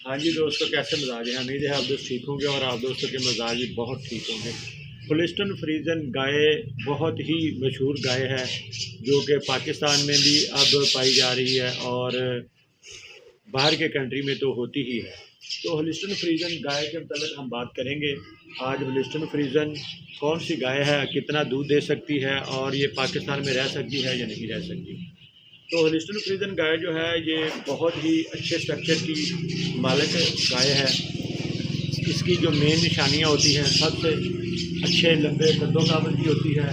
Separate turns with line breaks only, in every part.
हाँ जी दोस्तों, कैसे मिजाज हैं? उम्मीद है आप दोस्त ठीक होंगे और आप दोस्तों के मिजाज भी बहुत ठीक होंगे। होलिस्टन फ्रीजन गाय बहुत ही मशहूर गाय है जो कि पाकिस्तान में भी अब पाई जा रही है और बाहर के कंट्री में तो होती ही है। तो होलिस्टन फ्रीजन गाय के मतलब हम बात करेंगे। आज होलिस्टन फ्रीजन कौन सी गाय है, कितना दूध दे सकती है और ये पाकिस्तान में रह सकती है या नहीं रह सकती। तो होलिस्टन फ्रीजन गाय जो है ये बहुत ही अच्छे स्ट्रक्चर की मालिक गाय है। इसकी जो मेन निशानियाँ होती हैं, सबसे अच्छे लंबे कद्दों कामत की होती है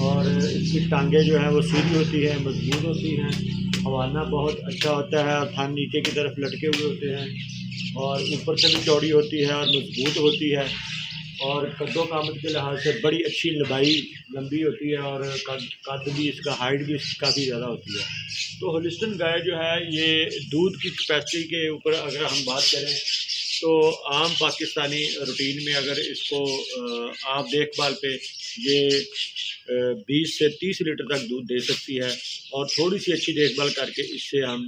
और इसकी टांगें जो हैं वो सीधी होती हैं, मजबूत होती हैं। हवाना बहुत अच्छा होता है और थान नीचे की तरफ लटके हुए होते हैं और ऊपर से भी चौड़ी होती है और मजबूत होती है और कद्दो कामत के लिहाज से बड़ी अच्छी लंबी होती है और कद भी इसका, हाइट भी इसकी काफ़ी ज़्यादा होती है। तो होलिस्टन गाय जो है ये दूध की कैपेसिटी के ऊपर अगर हम बात करें तो आम पाकिस्तानी रूटीन में अगर इसको आप देखभाल पे ये 20 से 30 लीटर तक दूध दे सकती है और थोड़ी सी अच्छी देखभाल करके इससे हम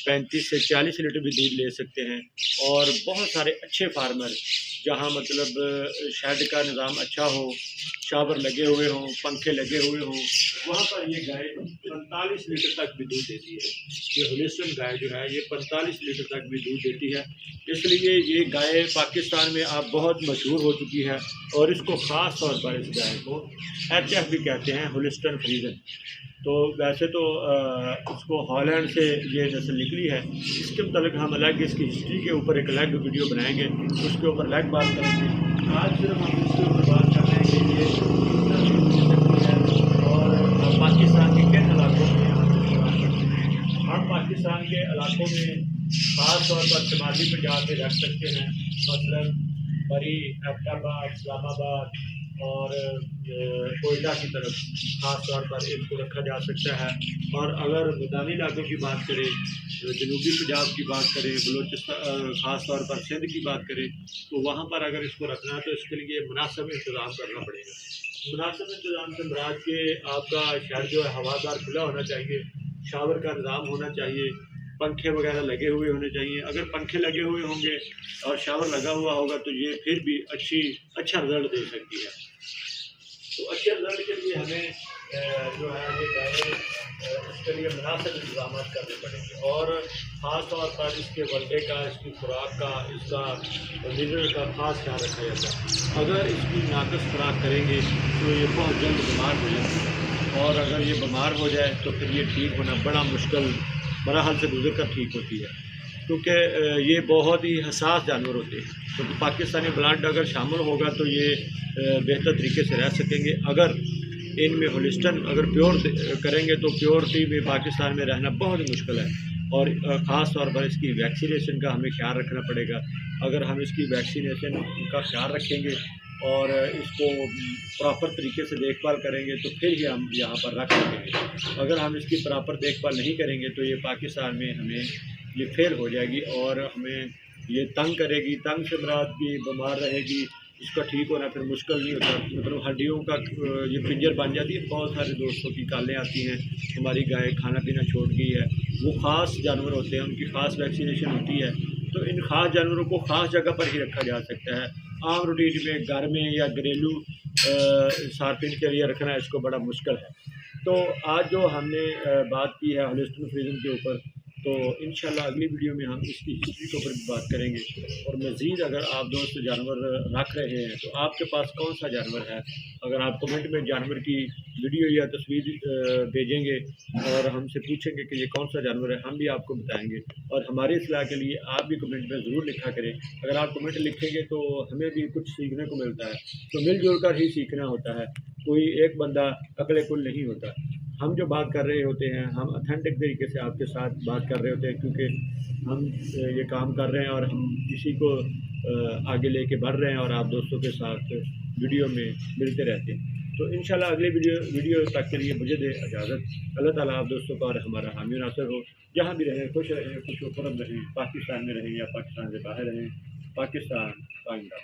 35 से 40 लीटर भी दूध ले सकते हैं। और बहुत सारे अच्छे फार्मर जहाँ मतलब शेड का निज़ाम अच्छा हो, शावर लगे हुए हों, पंखे लगे हुए हों, वहाँ पर ये गाय 45 लीटर तक भी दूध देती है। ये होलिस्टन गाय जो है ये 45 लीटर तक भी दूध देती है। इसलिए ये गाय पाकिस्तान में अब बहुत मशहूर हो चुकी है और इसको ख़ास तौर पर इस गाय को HF भी कहते हैं, होलिस्टन फ्रीजन। तो वैसे तो इसको हॉलैंड से ये नस्ल निकली है। इसके मतलब हम अलग इसकी हिस्ट्री के ऊपर एक अलग वीडियो बनाएंगे, उसके ऊपर अलग बात करेंगे। आज सिर्फ हम इसके ऊपर बात कर रहे हैं कि ये कितना दूध दे सकती है और पाकिस्तान के किन इलाकों में हम पाकिस्तान के इलाकों में ख़ास तौर पर शुमाली पंजाब में रख सकते हैं, मतलब बरी, एबटाबाद, इस्लामाबाद और कोयटा की तरफ ख़ास तौर पर इसको रखा जा सकता है। और अगर मैदानी इलाकों की बात करें, जनूबी पंजाब की बात करें, बलूचिस्तान ख़ास तौर पर सिंध की बात करें, तो वहाँ पर अगर इसको रखना है तो इसके लिए मुनासिब इंतज़ाम करना पड़ेगा। मुनासिब इंतज़ाम से मुराद के आपका शहर जो है हवादार खुला होना चाहिए, शावर का निज़ाम होना चाहिए, पंखे वगैरह लगे हुए होने चाहिए। अगर पंखे लगे हुए होंगे और शावर लगा हुआ होगा तो ये फिर भी अच्छा रिज़ल्ट दे सकती है। तो अच्छे रिज़ल्ट के लिए हमें जो है ये गाय इसके लिए मुनासिब इंतज़ाम करने पड़ेंगे और ख़ास तौर पर इसके वल्दे का, इसकी खुराक का, इसका मिनरल का ख़ास ख्याल रखा जाता है। अगर इसकी नाक़स खुराक करेंगे तो ये बहुत जल्द बीमार हो जाती है और अगर ये बीमार हो जाए तो फिर ये ठीक होना बड़ा मुश्किल मराहल से गुजर कर ठीक होती है, क्योंकि ये बहुत ही हसास जानवर होते हैं। क्योंकि पाकिस्तानी ब्लड अगर शामिल होगा तो ये बेहतर तरीके से रह सकेंगे। अगर इनमें होलिस्टन अगर प्योर करेंगे तो प्योरिटी में पाकिस्तान में रहना बहुत मुश्किल है और ख़ास तौर पर इसकी वैक्सीनेशन का हमें ख्याल रखना पड़ेगा। अगर हम इसकी वैक्सीनेशन का ख्याल रखेंगे और इसको प्रॉपर तरीके से देखभाल करेंगे तो फिर ही हम यहाँ पर रख सकेंगे। अगर हम इसकी प्रॉपर देखभाल नहीं करेंगे तो ये पाकिस्तान में हमें ये फेल हो जाएगी और हमें ये तंग करेगी। तंग से मुराद की बीमार रहेगी, इसका ठीक होना फिर मुश्किल नहीं होता, मतलब हड्डियों का ये पिंजर बन जाती है। बहुत सारे दोस्तों की कॉलें आती हैं, हमारी गाय खाना पीना छोड़ गई है। वो ख़ास जानवर होते हैं, उनकी ख़ास वैक्सीनेशन होती है, तो इन ख़ास जानवरों को ख़ास जगह पर ही रखा जा सकता है। आम रूटीन में घर में या घरेलू सार्फिन के लिए रखना इसको बड़ा मुश्किल है। तो आज जो हमने बात की है होलिस्टन फ्रीजन के ऊपर, तो इंशाल्लाह अगली वीडियो में हम इसकी हिस्ट्री के ऊपर भी बात करेंगे। और मज़ीद अगर आप दोस्त जानवर रख रहे हैं तो आपके पास कौन सा जानवर है, अगर आप कमेंट में जानवर की वीडियो या तस्वीर भेजेंगे और हमसे पूछेंगे कि ये कौन सा जानवर है, हम भी आपको बताएंगे। और हमारी इस्लाह के लिए आप भी कमेंट में ज़रूर लिखा करें। अगर आप कमेंट लिखेंगे तो हमें भी कुछ सीखने को मिलता है, तो मिलजुल कर ही सीखना होता है, कोई एक बंदा अकले कुल नहीं होता। हम जो बात कर रहे होते हैं हम ऑथेंटिक तरीके से आपके साथ बात कर रहे होते हैं, क्योंकि हम ये काम कर रहे हैं और हम इसी को आगे लेके बढ़ रहे हैं और आप दोस्तों के साथ वीडियो में मिलते रहते हैं। तो इंशाल्लाह अगले वीडियो तक के लिए मुझे दे इजाज़त। अल्लाह ताला आप दोस्तों का और हमारा हामी नासर हो। जहाँ भी रहें खुश रहें, खुश व खुरम रहें, पाकिस्तान में रहें या पाकिस्तान से बाहर रहें। पाकिस्तान जिंदाबाद।